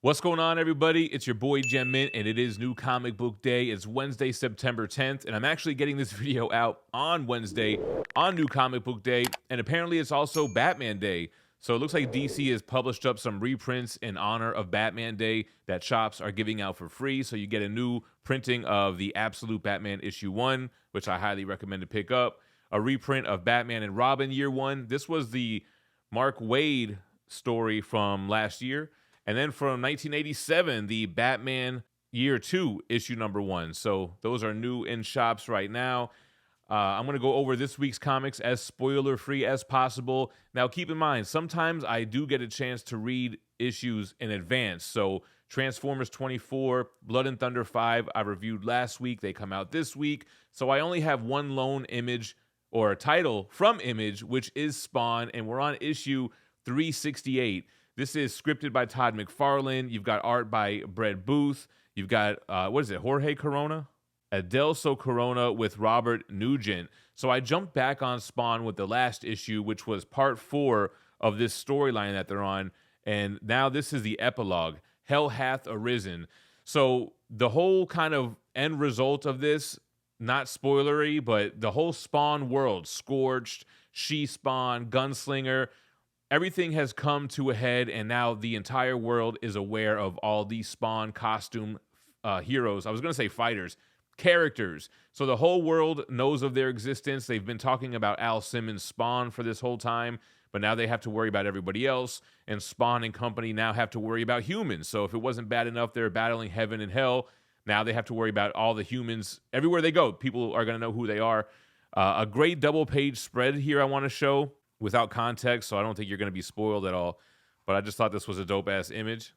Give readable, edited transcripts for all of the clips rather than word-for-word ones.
What's going on, everybody? It's your boy GemMint, and it is New Comic Book Day. It's Wednesday, September 10th, and I'm actually getting this video out on Wednesday on New Comic Book Day, and apparently it's also Batman Day. So it looks like DC has published up some reprints in honor of Batman Day that shops are giving out for free. So you get a new printing of the Absolute Batman issue 1, which I highly recommend to pick up. A reprint of Batman and Robin year 1. This was the Mark Waid story from last year. And then from 1987, the Batman Year 2, issue number 1. So those are new in shops right now. I'm going to go over this week's comics as spoiler-free as possible. Now, keep in mind, sometimes I do get a chance to read issues in advance. So Transformers 24, Blood and Thunder 5, I reviewed last week. They come out this week. So I only have one lone image or a title from Image, which is Spawn, and we're on issue 368. This is scripted by Todd McFarlane. You've got art by Brett Booth. You've got, Jorge Corona? Adelso Corona with Robert Nugent. So I jumped back on Spawn with the last issue, which was part 4 of this storyline that they're on. And now this is the epilogue. Hell Hath Arisen. So the whole kind of end result of this, not spoilery, but the whole Spawn world, Scorched, She-Spawn, Gunslinger, everything has come to a head, and now the entire world is aware of all these Spawn costume heroes. I was going to say fighters, characters. So the whole world knows of their existence. They've been talking about Al Simmons' Spawn for this whole time, but now they have to worry about everybody else, and Spawn and company now have to worry about humans. So if it wasn't bad enough they're battling heaven and hell, now they have to worry about all the humans. Everywhere they go, people are going to know who they are. A great double-page spread here I want to show without context, so I don't think you're going to be spoiled at all. But I just thought this was a dope-ass image.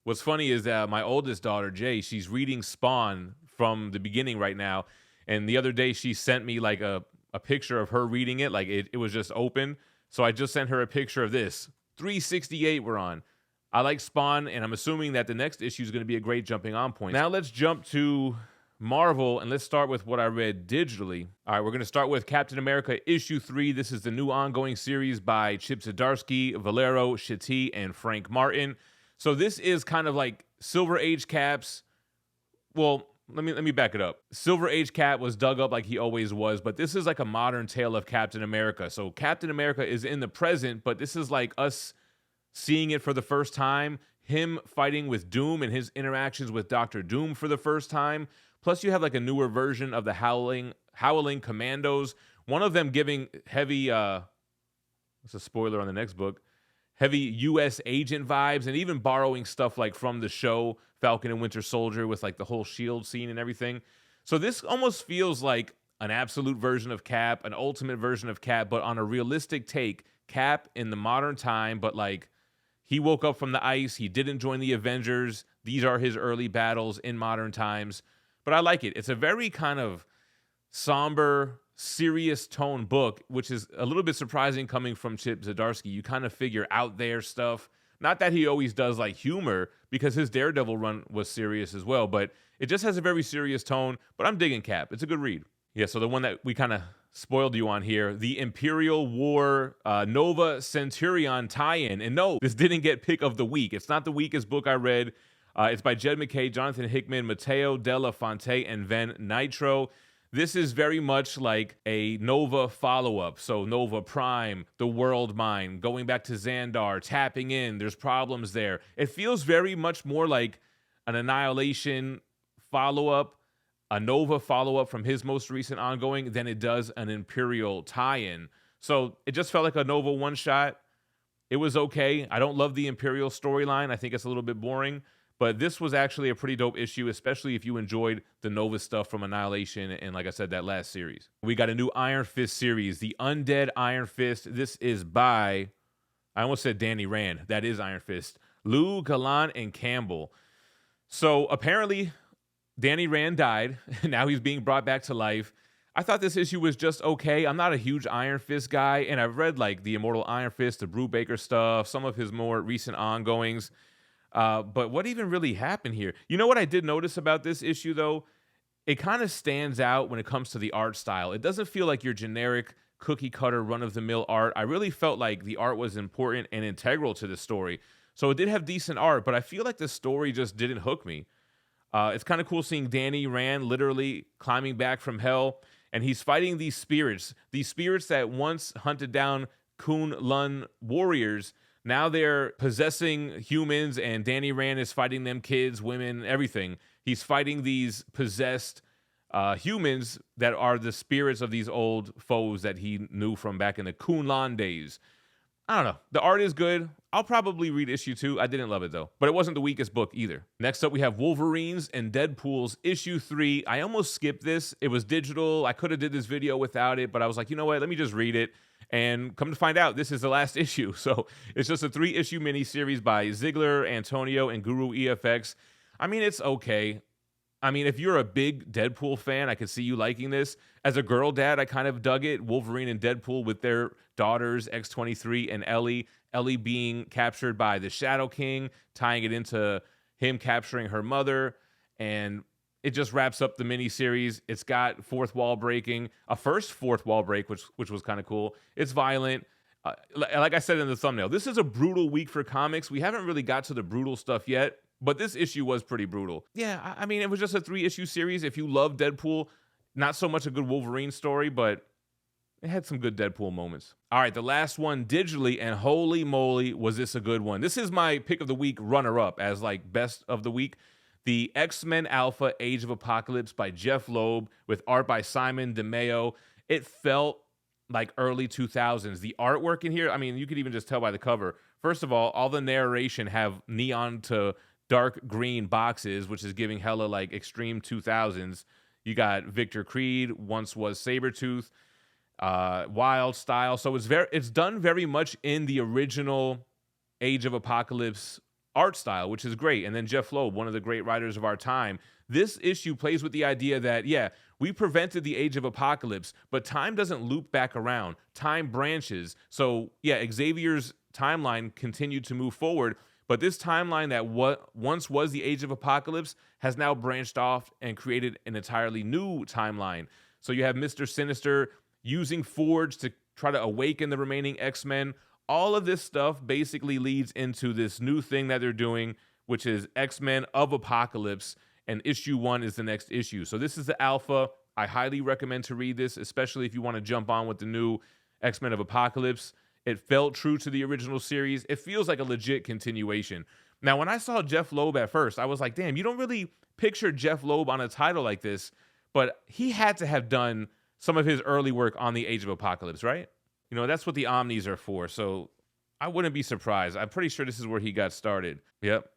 What's funny is that my oldest daughter, Jay, she's reading Spawn from the beginning right now. And the other day, she sent me like a picture of her reading it. Like it was just open. So I just sent her a picture of this. 368 we're on. I like Spawn, and I'm assuming that the next issue is going to be a great jumping on point. Now let's jump to Marvel, and let's start with what I read digitally. All right, we're going to start with Captain America issue 3. This is the new ongoing series by Chip Zdarsky, Valero Shitty, and Frank Martin. So this is kind of like Silver Age Cap's. Well, let me back it up. Silver Age Cap was dug up like he always was, but this is like a modern tale of Captain America. So Captain America is in the present, but this is like us seeing it for the first time, him fighting with Doom and his interactions with Dr. Doom for the first time. Plus, you have like a newer version of the Howling Commandos. One of them giving heavy, it's a spoiler on the next book, heavy U.S. agent vibes, and even borrowing stuff like from the show Falcon and Winter Soldier with like the whole SHIELD scene and everything. So this almost feels like an absolute version of Cap, an ultimate version of Cap, but on a realistic take. Cap in the modern time, but like he woke up from the ice. He didn't join the Avengers. These are his early battles in modern times. But I like it. It's a very kind of somber, serious tone book, which is a little bit surprising coming from Chip Zdarsky. You kind of figure out their stuff. Not that he always does like humor, because his Daredevil run was serious as well, but it just has a very serious tone. But I'm digging Cap. It's a good read. Yeah, so the one that we kind of spoiled you on here, the Imperial War Nova Centurion tie-in. And no, this didn't get pick of the week. It's not the weakest book I read. It's by Jed MacKay, Jonathan Hickman, Matteo Della Fonte, and Ven Nitro. This is very much like a Nova follow-up. So Nova Prime, the World Mind, going back to Xandar, tapping in. There's problems there. It feels very much more like an Annihilation follow-up, a Nova follow-up from his most recent ongoing than it does an Imperial tie-in. So it just felt like a Nova one-shot. It was okay. I don't love the Imperial storyline. I think it's a little bit boring. But this was actually a pretty dope issue, especially if you enjoyed the Nova stuff from Annihilation and, like I said, that last series. We got a new Iron Fist series, the Undead Iron Fist. This is by, I almost said Danny Rand. That is Iron Fist. Lou Gallant and Campbell. So apparently Danny Rand died. Now he's being brought back to life. I thought this issue was just okay. I'm not a huge Iron Fist guy, and I've read like the Immortal Iron Fist, the Brubaker stuff, some of his more recent ongoings. But what even really happened here? You know what I did notice about this issue, though? It kind of stands out when it comes to the art style. It doesn't feel like your generic cookie-cutter, run-of-the-mill art. I really felt like the art was important and integral to the story. So it did have decent art, but I feel like the story just didn't hook me. It's kind of cool seeing Danny Rand literally climbing back from hell, and he's fighting these spirits that once hunted down Kunlun warriors. Now they're possessing humans, and Danny Rand is fighting them, kids, women, everything. He's fighting these possessed humans that are the spirits of these old foes that he knew from back in the Kunlun days. I don't know. The art is good. I'll probably read issue 2. I didn't love it, though. But it wasn't the weakest book either. Next up, we have Wolverines and Deadpool's issue 3. I almost skipped this. It was digital. I could have did this video without it, but I was like, you know what? Let me just read it. And come to find out, this is the last issue. So it's just a 3-issue miniseries by Ziegler, Antonio, and Guru EFX. I mean, it's okay. I mean, if you're a big Deadpool fan, I could see you liking this. As a girl dad, I kind of dug it. Wolverine and Deadpool with their daughters, X-23 and Ellie. Ellie being captured by the Shadow King, tying it into him capturing her mother. And it just wraps up the miniseries. It's got fourth wall breaking, a first fourth wall break, which was kind of cool. It's violent. Like I said in the thumbnail, this is a brutal week for comics. We haven't really got to the brutal stuff yet, but this issue was pretty brutal. Yeah, I mean, it was just a 3-issue series. If you love Deadpool, not so much a good Wolverine story, but it had some good Deadpool moments. All right, the last one digitally, and holy moly, was this a good one. This is my pick of the week runner-up as like best of the week. The X-Men Alpha Age of Apocalypse by Jeff Loeb with art by Simon DeMeo. It felt like early 2000s. The artwork in here, I mean, you could even just tell by the cover. First of all the narration have neon to dark green boxes, which is giving hella like extreme 2000s. You got Victor Creed, once was Sabretooth, Wild Style. So it's done very much in the original Age of Apocalypse art style, which is great. And then Jeff Loeb, one of the great writers of our time. This issue plays with the idea that, yeah, we prevented the Age of Apocalypse, but time doesn't loop back around. Time branches. So, yeah, Xavier's timeline continued to move forward, but this timeline that once was the Age of Apocalypse has now branched off and created an entirely new timeline. So you have Mr. Sinister using Forge to try to awaken the remaining X-Men. All of this stuff basically leads into this new thing that they're doing, which is X-Men of Apocalypse, and issue 1 is the next issue. So this is the Alpha. I highly recommend to read this, especially if you want to jump on with the new X-Men of Apocalypse. It felt true to the original series. It feels like a legit continuation. Now, when I saw Jeff Loeb at first, I was like, damn, you don't really picture Jeff Loeb on a title like this, but he had to have done some of his early work on the Age of Apocalypse, right? You know, that's what the Omnis are for, so I wouldn't be surprised. I'm pretty sure this is where he got started. Yep.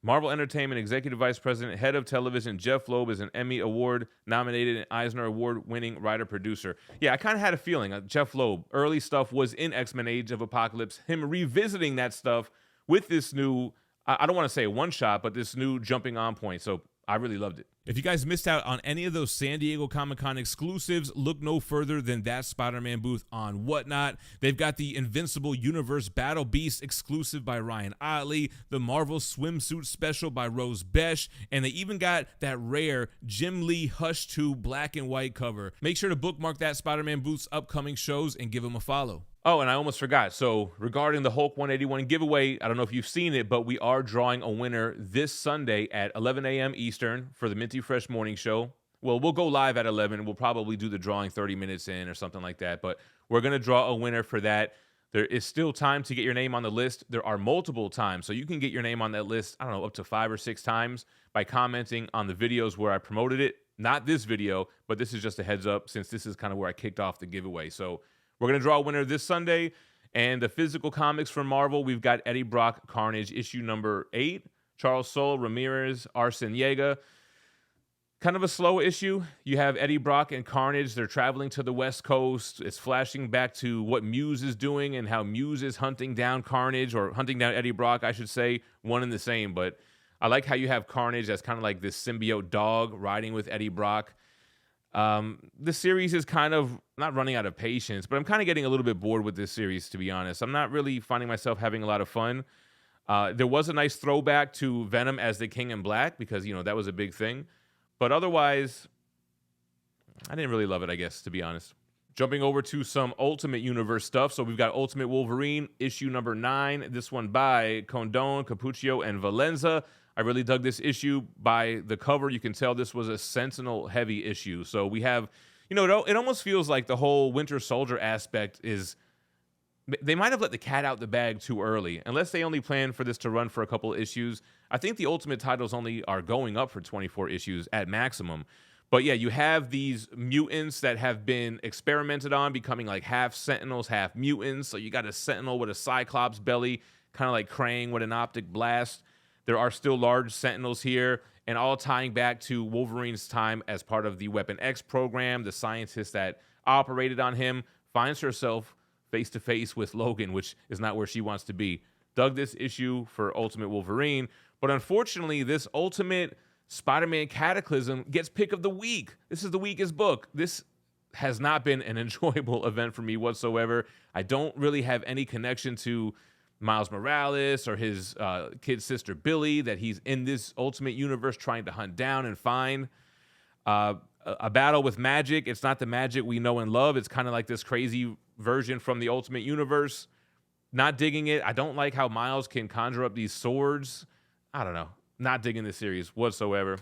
Marvel Entertainment Executive Vice President, Head of Television, Jeff Loeb is an Emmy Award-nominated and Eisner Award-winning writer-producer. Yeah, I kind of had a feeling. Jeff Loeb, early stuff was in X-Men Age of Apocalypse. Him revisiting that stuff with this new, I don't want to say one-shot, but this new jumping-on point. So I really loved it. If you guys missed out on any of those San Diego Comic-Con exclusives, look no further than That Spider-Man booth on Whatnot. They've got the Invincible Universe Battle Beast exclusive by Ryan Otley, the Marvel Swimsuit Special by Rose Besh, and they even got that rare Jim Lee Hush 2 black and white cover. Make sure to bookmark That Spider-Man booth's upcoming shows and give them a follow. Oh, and I almost forgot. So regarding the Hulk 181 giveaway, I don't know if you've seen it, but we are drawing a winner this Sunday at 11 a.m. Eastern for the Minty Fresh Morning Show. Well, we'll go live at 11, and we'll probably do the drawing 30 minutes in or something like that. But we're going to draw a winner for that. There is still time to get your name on the list. There are multiple times. So you can get your name on that list, I don't know, up to 5 or 6 times by commenting on the videos where I promoted it. Not this video, but this is just a heads up since this is kind of where I kicked off the giveaway. So we're going to draw a winner this Sunday. And the physical comics from Marvel, we've got Eddie Brock Carnage issue number 8, Charles Soule, Ramirez, Arsene Yeager. Kind of a slow issue. You have Eddie Brock and Carnage. They're traveling to the West Coast. It's flashing back to what Muse is doing and how Muse is hunting down Carnage, or hunting down Eddie Brock, I should say. One and the same. But I like how you have Carnage as kind of like this symbiote dog riding with Eddie Brock. The series is kind of not running out of patience, but I'm kind of getting a little bit bored with this series, to be honest. I'm not really finding myself having a lot of fun. There was a nice throwback to Venom as the King in Black because, you know, that was a big thing. But otherwise, I didn't really love it, I guess, to be honest. Jumping over to some Ultimate Universe stuff. So we've got Ultimate Wolverine, issue number 9. This one by Condon, Cappuccio, and Valenza. I really dug this issue. By the cover, you can tell this was a Sentinel-heavy issue. So we have, you know, it almost feels like the whole Winter Soldier aspect is, they might have let the cat out the bag too early. Unless they only plan for this to run for a couple of issues. I think the Ultimate titles only are going up for 24 issues at maximum. But yeah, you have these mutants that have been experimented on, becoming like half Sentinels, half mutants. So you got a Sentinel with a Cyclops belly, kind of like Krang with an optic blast. There are still large Sentinels here, and all tying back to Wolverine's time as part of the Weapon X program. The scientist that operated on him finds herself face-to-face with Logan, which is not where she wants to be. Dug this issue for Ultimate Wolverine, but unfortunately, this Ultimate Spider-Man Cataclysm gets pick of the week. This is the weakest book. This has not been an enjoyable event for me whatsoever. I don't really have any connection to Miles Morales or his kid sister Billy that he's in this Ultimate Universe trying to hunt down and find. A battle with magic. It's not the magic we know and love. It's kind of like this crazy version from the Ultimate Universe. Not digging it. I don't like how Miles can conjure up these swords. I don't know. Not digging this series whatsoever.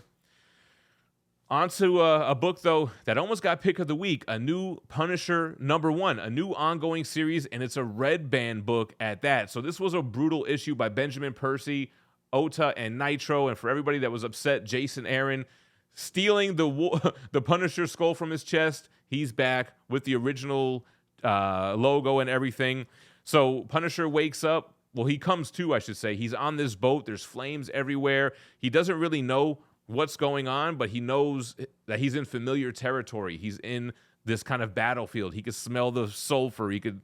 On to a book, though, that almost got pick of the week. A new Punisher #1, a new ongoing series, and it's a red band book at that. So this was a brutal issue by Benjamin Percy, Ota, and Nitro. And for everybody that was upset, Jason Aaron stealing the Punisher skull from his chest. He's back with the original logo and everything. So Punisher wakes up. Well, he comes to, I should say. He's on this boat. There's flames everywhere. He doesn't really know what's going on, but he knows that he's in familiar territory. He's in this kind of battlefield. He could smell the sulfur. He could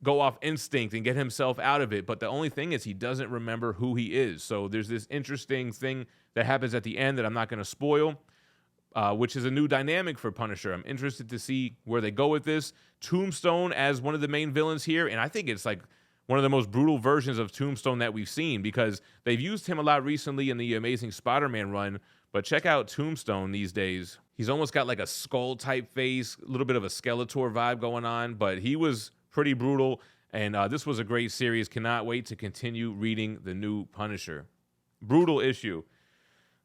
go off instinct and get himself out of it. But the only thing is he doesn't remember who he is. So there's this interesting thing that happens at the end that I'm not going to spoil, which is a new dynamic for Punisher. I'm interested to see where they go with this. Tombstone as one of the main villains here, and I think it's like one of the most brutal versions of Tombstone that we've seen, because they've used him a lot recently in the Amazing Spider-Man run, but check out Tombstone these days. He's almost got like a skull-type face, a little bit of a Skeletor vibe going on, but he was pretty brutal, and this was a great series. Cannot wait to continue reading the new Punisher. Brutal issue.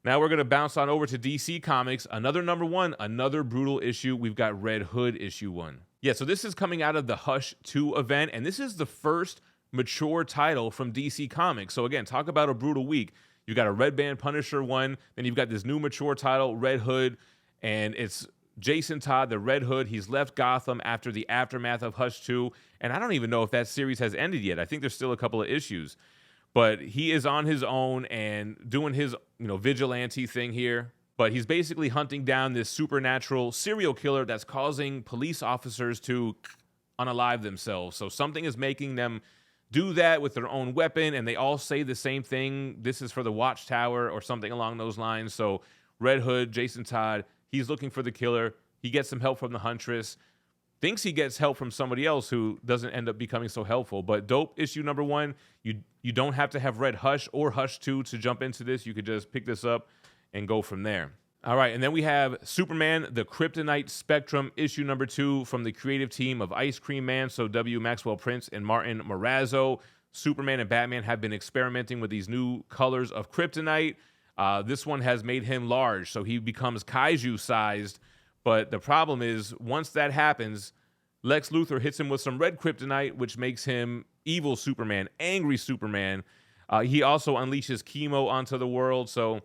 Now we're going to bounce on over to DC Comics. Another #1, another brutal issue. We've got Red Hood issue 1. Yeah, so this is coming out of the Hush 2 event, and this is the first mature title from DC Comics. So again, talk about a brutal week. You got a Red Band Punisher 1, then you've got this new mature title, Red Hood, and it's Jason Todd, the Red Hood. He's left Gotham after the aftermath of Hush 2, and I don't even know if that series has ended yet. I think there's still a couple of issues. But he is on his own and doing his, vigilante thing here. But he's basically hunting down this supernatural serial killer that's causing police officers to unalive themselves. So something is making them do that with their own weapon, and they all say the same thing. This is for the Watchtower or something along those lines. So Red Hood, Jason Todd, he's looking for the killer. He gets some help from the Huntress. Thinks he gets help from somebody else who doesn't end up becoming so helpful. But dope issue #1. You don't have to have read Hush or Hush 2 to jump into this. You could just pick this up and go from there. All right, and then we have Superman, the Kryptonite Spectrum, issue #2 from the creative team of Ice Cream Man, so W. Maxwell Prince and Martin Morazzo. Superman and Batman have been experimenting with these new colors of kryptonite. This one has made him large, so he becomes kaiju-sized. But the problem is, once that happens, Lex Luthor hits him with some red kryptonite, which makes him evil Superman, angry Superman. He also unleashes chemo onto the world. So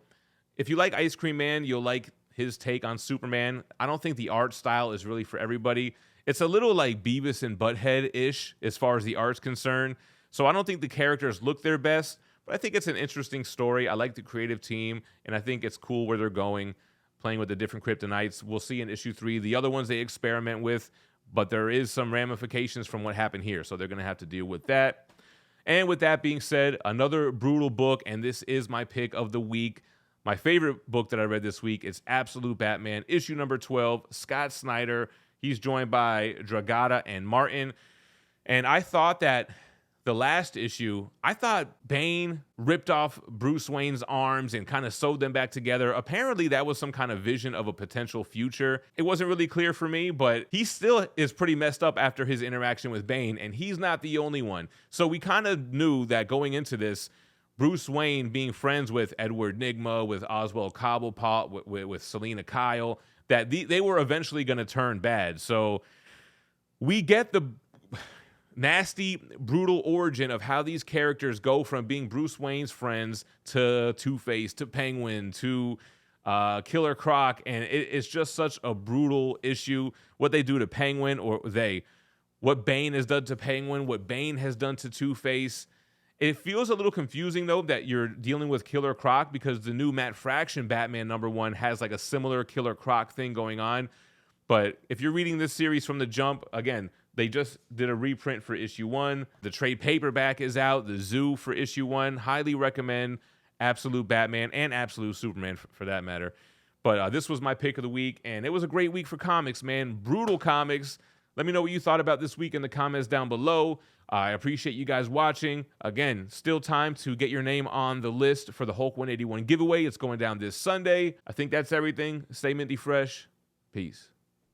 if you like Ice Cream Man, you'll like his take on Superman. I don't think the art style is really for everybody. It's a little like Beavis and Butthead-ish as far as the art's concerned. So I don't think the characters look their best, but I think it's an interesting story. I like the creative team, and I think it's cool where they're going, playing with the different kryptonites. We'll see in issue 3. The other ones they experiment with, but there is some ramifications from what happened here, so they're going to have to deal with that. And with that being said, another brutal book, and this is my pick of the week. My favorite book that I read this week is Absolute Batman, issue #12, Scott Snyder. He's joined by Dragata and Martin. And I thought that the last issue, I thought Bane ripped off Bruce Wayne's arms and kind of sewed them back together. Apparently that was some kind of vision of a potential future. It wasn't really clear for me, but he still is pretty messed up after his interaction with Bane, and he's not the only one. So we kind of knew that going into this, Bruce Wayne being friends with Edward Nygma, with Oswald Cobblepot, with Selina Kyle, that they were eventually going to turn bad. So we get the nasty, brutal origin of how these characters go from being Bruce Wayne's friends to Two-Face, to Penguin, to Killer Croc, and it's just such a brutal issue. What they do to Penguin, what Bane has done to Penguin, what Bane has done to Two-Face. It feels a little confusing, though, that you're dealing with Killer Croc, because the new Matt Fraction Batman #1 has like a similar Killer Croc thing going on. But if you're reading this series from the jump, again, they just did a reprint for issue 1. The trade paperback is out, the Zoo for issue 1. Highly recommend Absolute Batman and Absolute Superman for that matter. But this was my pick of the week, and it was a great week for comics, man. Brutal comics. Let me know what you thought about this week in the comments down below. I appreciate you guys watching. Again, still time to get your name on the list for the Hulk 181 giveaway. It's going down this Sunday. I think that's everything. Stay minty fresh. Peace.